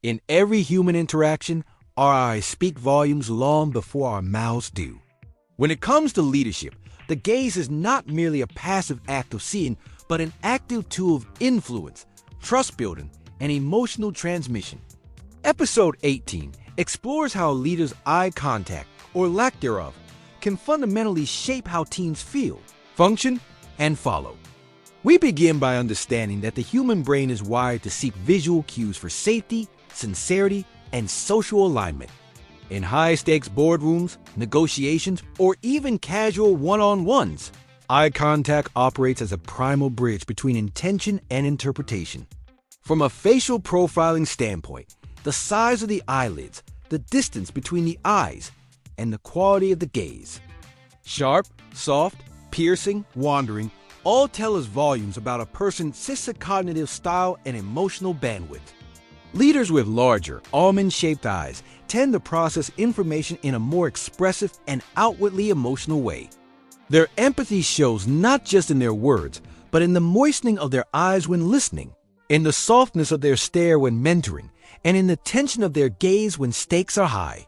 In every human interaction, our eyes speak volumes long before our mouths do. When it comes to leadership, the gaze is not merely a passive act of seeing, but an active tool of influence, trust building, and emotional transmission. Episode 18 explores how a leader's eye contact, or lack thereof, can fundamentally shape how teams feel, function, and follow. We begin by understanding that the human brain is wired to seek visual cues for safety, sincerity, and social alignment. In high-stakes boardrooms, negotiations, or even casual one-on-ones, eye contact operates as a primal bridge between intention and interpretation. From a facial profiling standpoint, the size of the eyelids, the distance between the eyes, and the quality of the gaze. Sharp, soft, piercing, wandering, all tell us volumes about a person's cognitive style and emotional bandwidth. Leaders with larger, almond-shaped eyes tend to process information in a more expressive and outwardly emotional way. Their empathy shows not just in their words, but in the moistening of their eyes when listening, in the softness of their stare when mentoring, and in the tension of their gaze when stakes are high.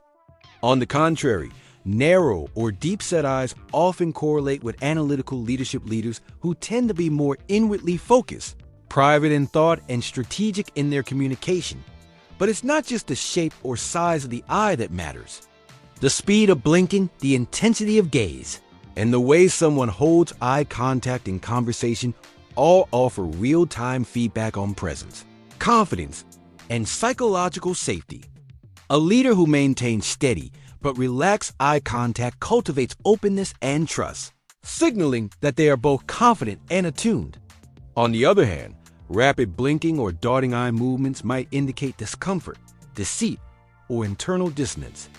On the contrary, narrow or deep-set eyes often correlate with analytical leadership leaders who tend to be more inwardly focused, private in thought, and strategic in their communication. But it's not just the shape or size of the eye that matters. The speed of blinking, the intensity of gaze, and the way someone holds eye contact in conversation all offer real-time feedback on presence, confidence, and psychological safety. A leader who maintains steady but relaxed eye contact cultivates openness and trust, signaling that they are both confident and attuned. On the other hand, rapid blinking or darting eye movements might indicate discomfort, deceit, or internal dissonance.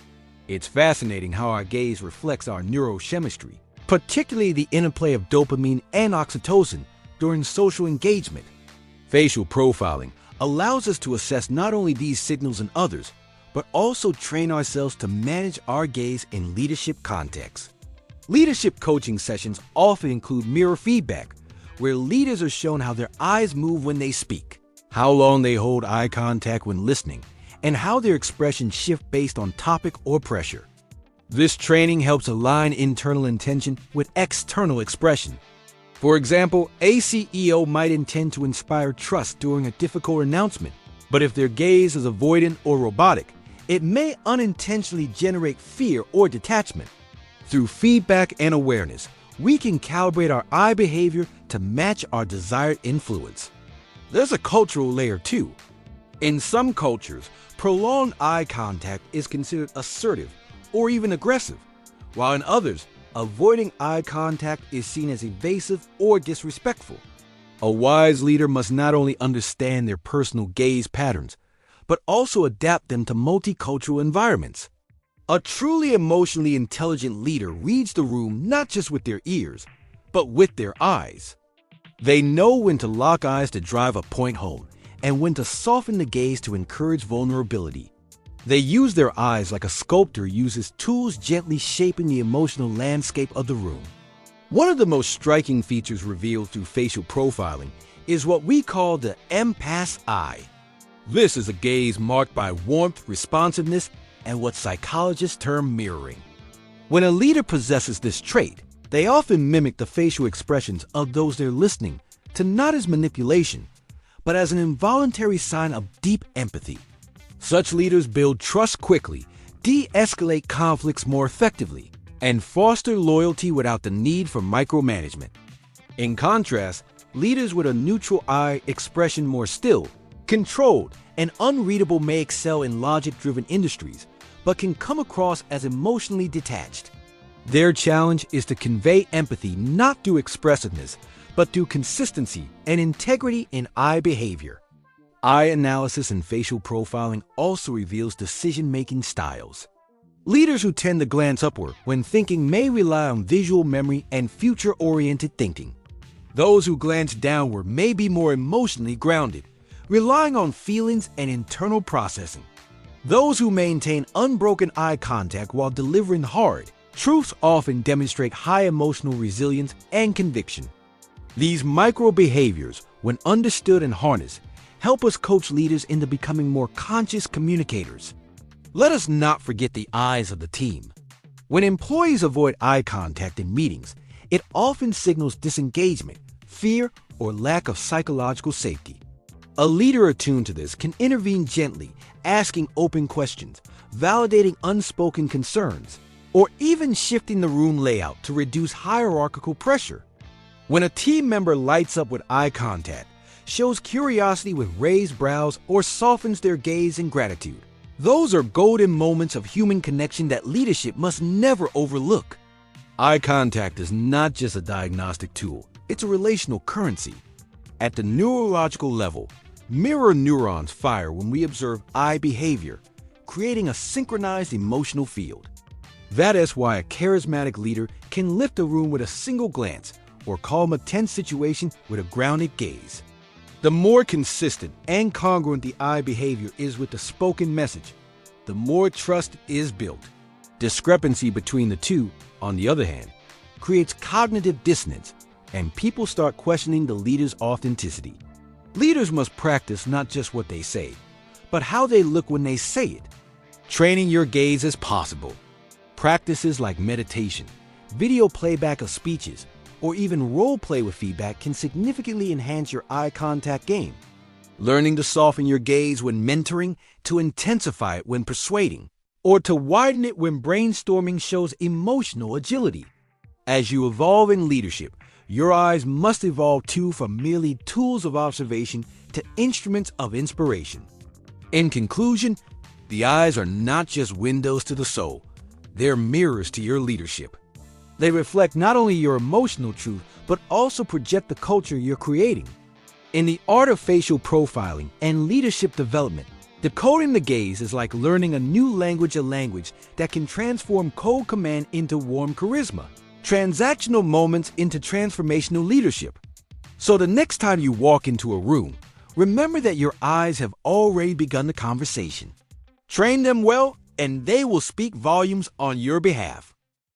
It's fascinating how our gaze reflects our neurochemistry, particularly the interplay of dopamine and oxytocin during social engagement. Facial profiling allows us to assess not only these signals in others, but also train ourselves to manage our gaze in leadership contexts. Leadership coaching sessions often include mirror feedback, where leaders are shown how their eyes move when they speak, how long they hold eye contact when listening, and how their expressions shift based on topic or pressure. This training helps align internal intention with external expression. For example, a CEO might intend to inspire trust during a difficult announcement, but if their gaze is avoidant or robotic, it may unintentionally generate fear or detachment. Through feedback and awareness, we can calibrate our eye behavior to match our desired influence. There's a cultural layer too. In some cultures, prolonged eye contact is considered assertive or even aggressive, while in others, avoiding eye contact is seen as evasive or disrespectful. A wise leader must not only understand their personal gaze patterns, but also adapt them to multicultural environments. A truly emotionally intelligent leader reads the room not just with their ears, but with their eyes. They know when to lock eyes to drive a point home, and when to soften the gaze to encourage vulnerability. They use their eyes like a sculptor uses tools gently shaping the emotional landscape of the room. One of the most striking features revealed through facial profiling is what we call the empath's eye. This is a gaze marked by warmth, responsiveness, and what psychologists term mirroring. When a leader possesses this trait, they often mimic the facial expressions of those they're listening to, not as manipulation, but as an involuntary sign of deep empathy. Such leaders build trust quickly, de-escalate conflicts more effectively, and foster loyalty without the need for micromanagement. In contrast, leaders with a neutral eye expression, more still, controlled, and unreadable, may excel in logic-driven industries, but can come across as emotionally detached. Their challenge is to convey empathy not through expressiveness, but through consistency and integrity in eye behavior. Eye analysis and facial profiling also reveals decision-making styles. Leaders who tend to glance upward when thinking may rely on visual memory and future-oriented thinking. Those who glance downward may be more emotionally grounded, relying on feelings and internal processing. Those who maintain unbroken eye contact while delivering hard truths often demonstrate high emotional resilience and conviction. These micro behaviors, when understood and harnessed, help us coach leaders into becoming more conscious communicators. Let us not forget the eyes of the team. When employees avoid eye contact in meetings, it often signals disengagement, fear, or lack of psychological safety. A leader attuned to this can intervene gently, asking open questions, validating unspoken concerns, or even shifting the room layout to reduce hierarchical pressure. When a team member lights up with eye contact, shows curiosity with raised brows, or softens their gaze in gratitude, those are golden moments of human connection that leadership must never overlook. Eye contact is not just a diagnostic tool, it's a relational currency. At the neurological level, mirror neurons fire when we observe eye behavior, creating a synchronized emotional field. That is why a charismatic leader can lift a room with a single glance or calm a tense situation with a grounded gaze. The more consistent and congruent the eye behavior is with the spoken message, the more trust is built. Discrepancy between the two, on the other hand, creates cognitive dissonance, and people start questioning the leader's authenticity. Leaders must practice not just what they say, but how they look when they say it. Training your gaze is possible. Practices like meditation, video playback of speeches, or even role play with feedback can significantly enhance your eye contact game. Learning to soften your gaze when mentoring, to intensify it when persuading, or to widen it when brainstorming shows emotional agility. As you evolve in leadership, your eyes must evolve too from merely tools of observation to instruments of inspiration. In conclusion, the eyes are not just windows to the soul, they're mirrors to your leadership. They reflect not only your emotional truth, but also project the culture you're creating. In the art of facial profiling and leadership development, decoding the gaze is like learning a new language, a language that can transform cold command into warm charisma, transactional moments into transformational leadership. So the next time you walk into a room, remember that your eyes have already begun the conversation. Train them well, and they will speak volumes on your behalf.